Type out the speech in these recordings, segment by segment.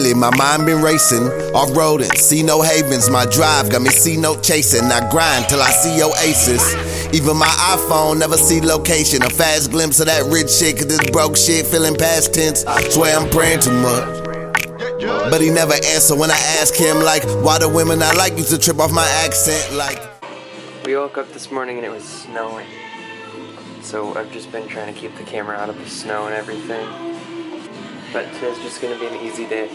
lately, my mind been racing, off-roading, see no havens. My drive got me see no chasing. I grind till I see oasis. Even my iPhone never see location. A fast glimpse of that rich shit, cause this broke shit feeling past tense. Swear I'm praying too much, but he never answer when I ask him, like, why the women I like used to trip off my accent, like. We woke up this morning and it was snowing. So I've just been trying to keep the camera out of the snow and everything. But today's just gonna be an easy day.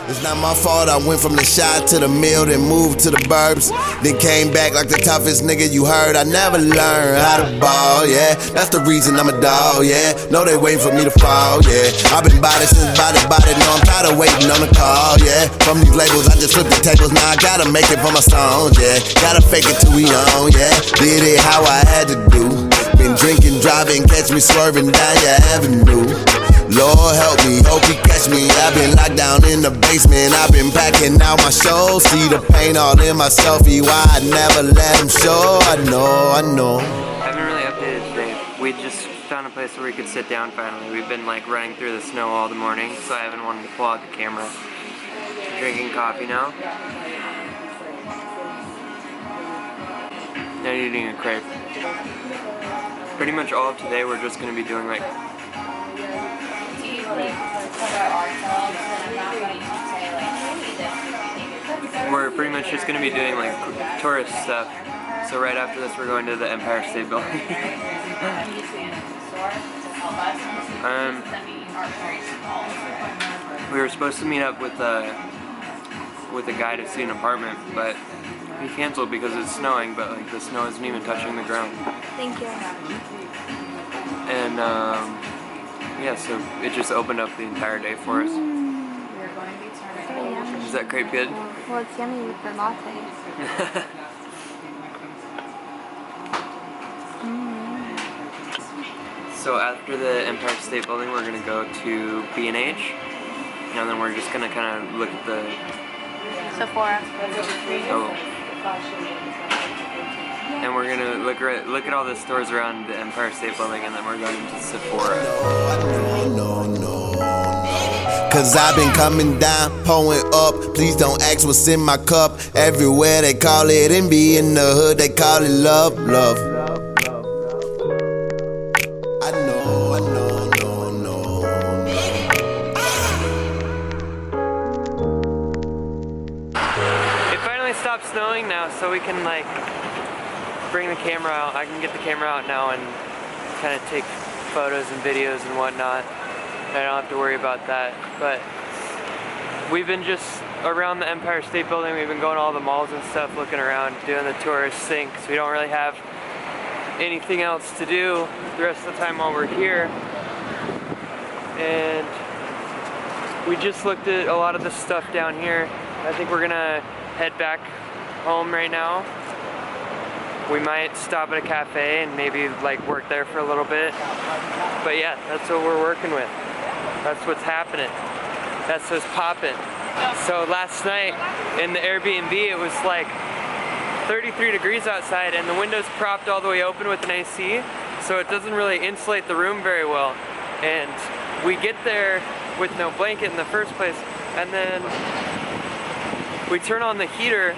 It's not my fault, I went from the shy to the mill, then moved to the burbs, then came back like the toughest nigga you heard. I never learned how to ball, yeah. That's the reason I'm a dog, yeah. Know they waiting for me to fall, yeah. I've been body since body, know I'm tired of waiting on the call, yeah. From these labels, I just flip the tables, now I gotta make it for my songs, yeah. Gotta fake it till we on, yeah. Did it how I had to do. Been drinking, driving, catch me swerving down your avenue. Lord help me, hope he catch me. I've been locked down in the basement. I've been packing out my shows. See the pain all in my selfie. Why I never let him show. I know. I haven't really updated today. We just found a place where we could sit down finally. We've been like running through the snow all the morning, so I haven't wanted to pull out the camera. Drinking coffee now. And eating a crepe. Pretty much all of today we're just going to be doing like we're pretty much just going to be doing like tourist stuff. So right after this we're going to the Empire State Building. We were supposed to meet up with a guy to see an apartment, but he canceled because it's snowing, but like the snow isn't even touching the ground. Thank you. And yeah, so it just opened up the entire day for us. Is that crepe good? Well, it's yummy with the latte. So after the Empire State Building, we're gonna go to B&H, and then we're just gonna kind of look at the Sephora. Oh. And we're gonna look at all the stores around the Empire State Building, and then we're going to Sephora. No. Cause I've been coming down, pulling up. Please don't ask what's in my cup. Everywhere they call it envy, in the hood they call it love. I know. It finally stopped snowing now, so we can like bring the camera out. I can get the camera out now and kind of take photos and videos and whatnot. I don't have to worry about that. But we've been just around the Empire State Building. We've been going to all the malls and stuff, looking around, doing the tourist thing, because we don't really have anything else to do the rest of the time while we're here. And we just looked at a lot of the stuff down here. I think we're gonna head back home right now. We might stop at a cafe and maybe like work there for a little bit. But yeah, that's what we're working with. That's what's happening. That's what's popping. So last night in the Airbnb, it was like 33 degrees outside and the window's propped all the way open with an AC, so it doesn't really insulate the room very well. And we get there with no blanket in the first place, and then we turn on the heater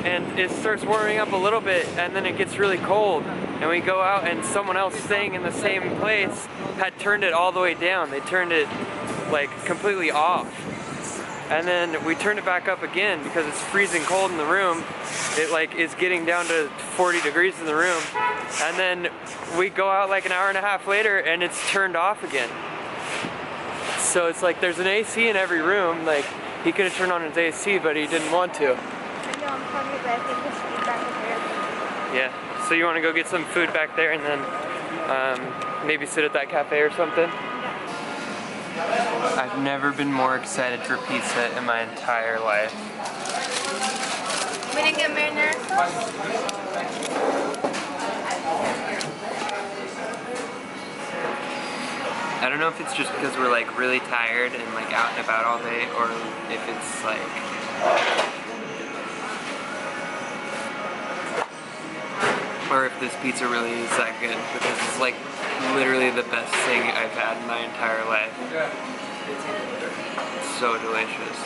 and it starts warming up a little bit, and then it gets really cold, and we go out and someone else staying in the same place had turned it all the way down. They turned it like completely off, and then we turned it back up again because it's freezing cold in the room. It like is getting down to 40 degrees in the room, and then we go out like an hour and a half later and it's turned off again. So it's like there's an AC in every room. Like he could have turned on his AC, but he didn't want to. I'm hungry, but I think there's food back there. Yeah, so you want to go get some food back there and then maybe sit at that cafe or something? I've never been more excited for pizza in my entire life. We didn't get marinara sauce? I don't know if it's just because we're like really tired and like out and about all day, or if it's like or if this pizza really is that good, because it's like literally the best thing I've had in my entire life. so delicious.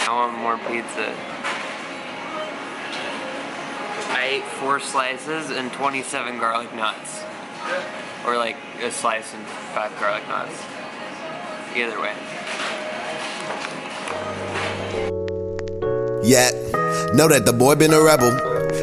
I want more pizza. I ate 4 slices and 27 garlic knots. Or like a slice and 5 garlic knots. Either way. Yeah, know that the boy been a rebel.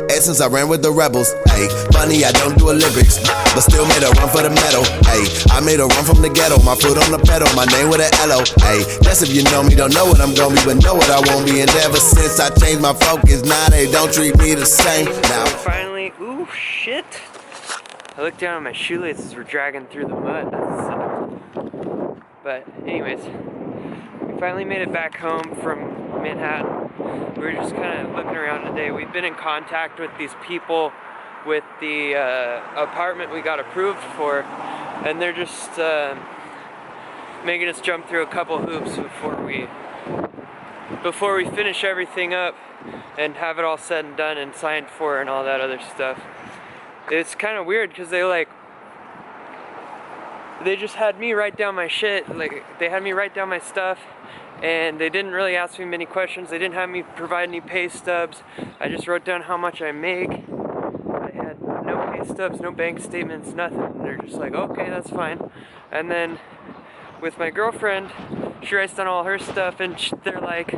Ever since I ran with the rebels. Ayy, funny I don't do Olympics, but still made a run for the medal. Ayy, I made a run from the ghetto. My foot on the pedal, my name with an L-O. Ayy, that's if you know me, don't know what I'm gonna be, but know what I won't be. And ever since I changed my focus, now they don't treat me the same. Now finally, ooh shit. I looked down and my shoelaces were dragging through the mud. That sucked. But anyways, we finally made it back home from Manhattan. We were just kind of looking around today. We've been in contact with these people with the apartment we got approved for, and they're just making us jump through a couple hoops before we finish everything up and have it all said and done and signed for and all that other stuff. It's kind of weird because they just had me write down my shit. Like, they had me write down my stuff, and they didn't really ask me many questions. They didn't have me provide any pay stubs. I just wrote down how much I make. I had no pay stubs, no bank statements, nothing. And they're just like, okay, that's fine. And then with my girlfriend, she writes down all her stuff, and they're like,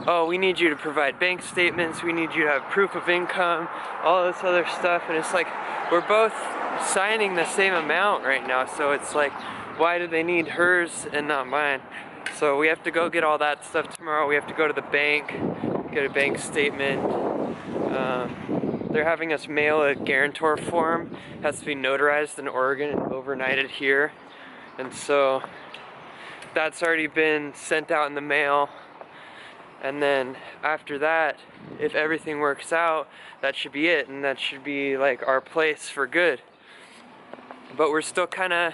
oh, we need you to provide bank statements, we need you to have proof of income, all this other stuff. And it's like, we're both signing the same amount right now, so it's like, why do they need hers and not mine? So we have to go get all that stuff tomorrow. We have to go to the bank, get a bank statement. They're having us mail a guarantor form. It has to be notarized in Oregon and overnighted here. And so that's already been sent out in the mail. And then after that, if everything works out, that should be it, and that should be like our place for good. But we're still kind of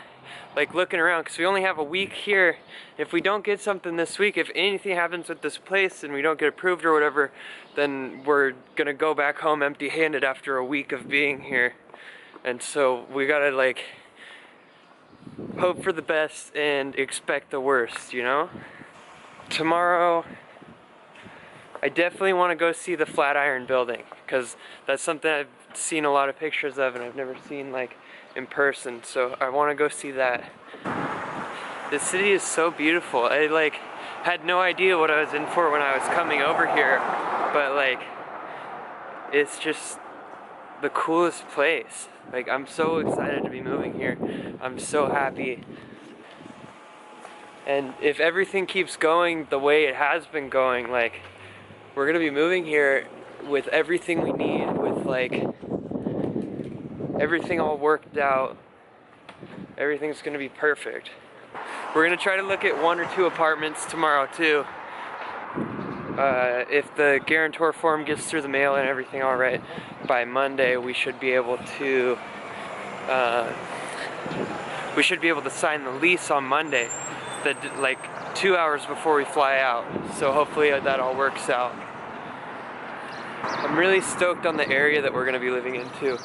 like looking around because we only have a week here. If we don't get something this week, if anything happens with this place and we don't get approved or whatever, then we're gonna go back home empty-handed after a week of being here. And so we gotta like hope for the best and expect the worst, you know? Tomorrow, I definitely want to go see the Flatiron building because that's something I've seen a lot of pictures of and I've never seen like in person, so I want to go see that. The city is so beautiful. I like had no idea what I was in for when I was coming over here, but like it's just the coolest place. Like, I'm so excited to be moving here. I'm so happy. And if everything keeps going the way it has been going, like, we're gonna be moving here with everything we need, with like everything all worked out. Everything's gonna be perfect. We're gonna try to look at 1 or 2 apartments tomorrow too. If the guarantor form gets through the mail and everything all right, by Monday we should be able to sign the lease on Monday, like 2 hours before we fly out. So hopefully that all works out. I'm really stoked on the area that we're gonna be living in too,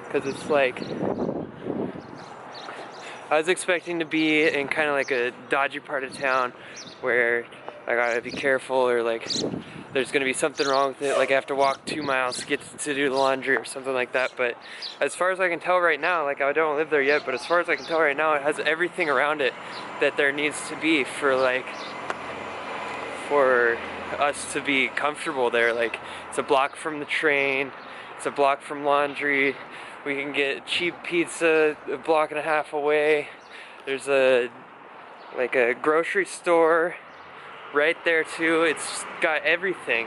because it's like, I was expecting to be in kind of like a dodgy part of town where I gotta be careful, or like there's gonna be something wrong with it, like I have to walk 2 miles to get to do the laundry or something like that. But as far as I can tell right now, like I don't live there yet, but as far as I can tell right now, it has everything around it that there needs to be for us to be comfortable there. Like, it's a block from the train, it's a block from laundry, we can get cheap pizza a block and a half away, there's a grocery store right there too. It's got everything.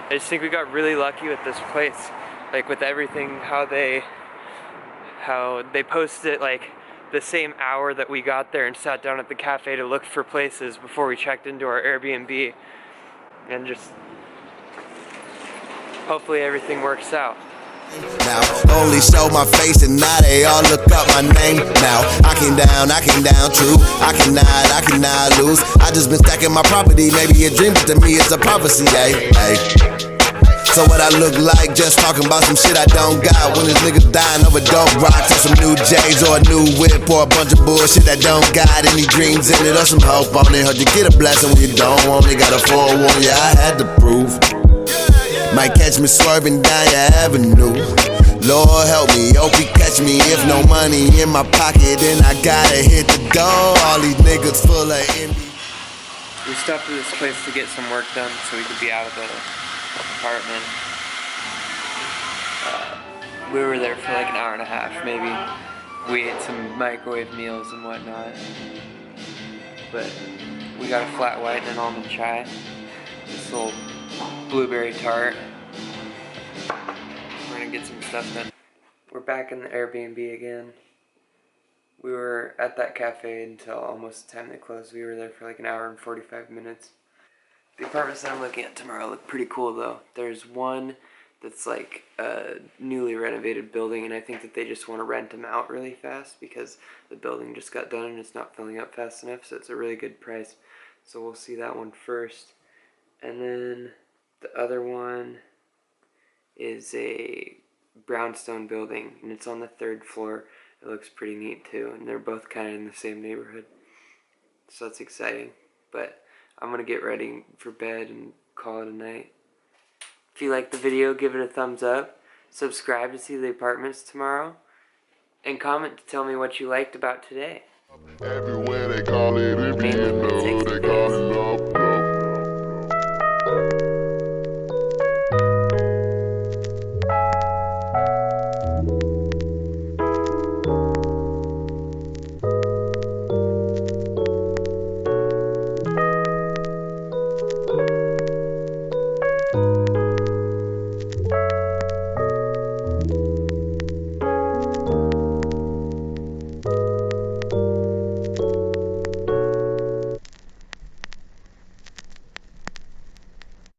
I just think we got really lucky with this place, like with everything, how they posted it like the same hour that we got there and sat down at the cafe to look for places before we checked into our Airbnb, and just hopefully everything works out. Now, only show my face and now they all look up my name. Now, I came down, true. I cannot lose. I just been stacking my property, maybe a dream, but to me it's a prophecy, ayy. So what I look like, just talking about some shit I don't got. When this niggas dying over dope rocks, or some new J's, or a new whip, or a bunch of bullshit that don't got any dreams in it, or some hope on it. Heard you get a blessing when you don't want it. Got a forewarn, yeah, I had to prove. Might catch me swerving down your avenue. Lord help me, hope he catch me. If no money in my pocket, then I gotta hit the door. All these niggas full of envy. We stopped at this place to get some work done so we could be out of the apartment. We were there for like an hour and a half, maybe. We ate some microwave meals and whatnot. But we got a flat white and an almond chai. This little blueberry tart. We're gonna get some stuff done. We're back in the Airbnb again. We were at that cafe until almost the time they closed. We were there for like an hour and 45 minutes. The apartments that I'm looking at tomorrow look pretty cool though. There's one that's like a newly renovated building, and I think that they just want to rent them out really fast because the building just got done and it's not filling up fast enough, so it's a really good price. So we'll see that one first. And then the other one is a brownstone building, and it's on the 3rd floor. It looks pretty neat too, and they're both kind of in the same neighborhood. So that's exciting. But I'm going to get ready for bed and call it a night. If you liked the video, give it a thumbs up. Subscribe to see the apartments tomorrow. And comment to tell me what you liked about today. Everywhere they call it